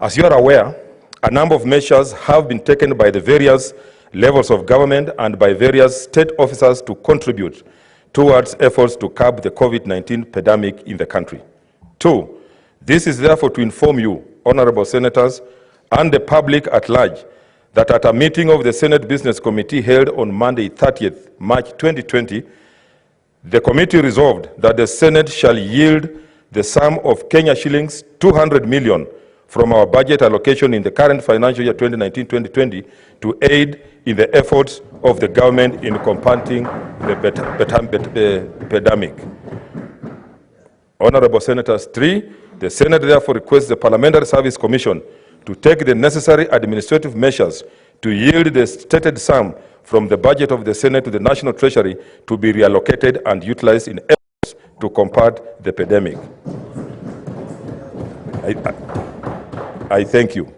As you are aware, a number of measures have been taken by the various levels of government and by various state officers to contribute towards efforts to curb the COVID-19 pandemic in the country. 2, this is therefore to inform you, honorable senators, and the public at large, that at a meeting of the Senate Business Committee held on Monday, 30th March 2020, the committee resolved that the Senate shall yield the sum of Kenya shillings 200 million from our budget allocation in the current financial year 2019-2020 to aid in the efforts of the government in combating the pandemic. Honorable Senators, 3, the Senate therefore requests the Parliamentary Service Commission to take the necessary administrative measures to yield the stated sum from the budget of the Senate to the National Treasury to be reallocated and utilized in efforts to combat the pandemic. I thank you.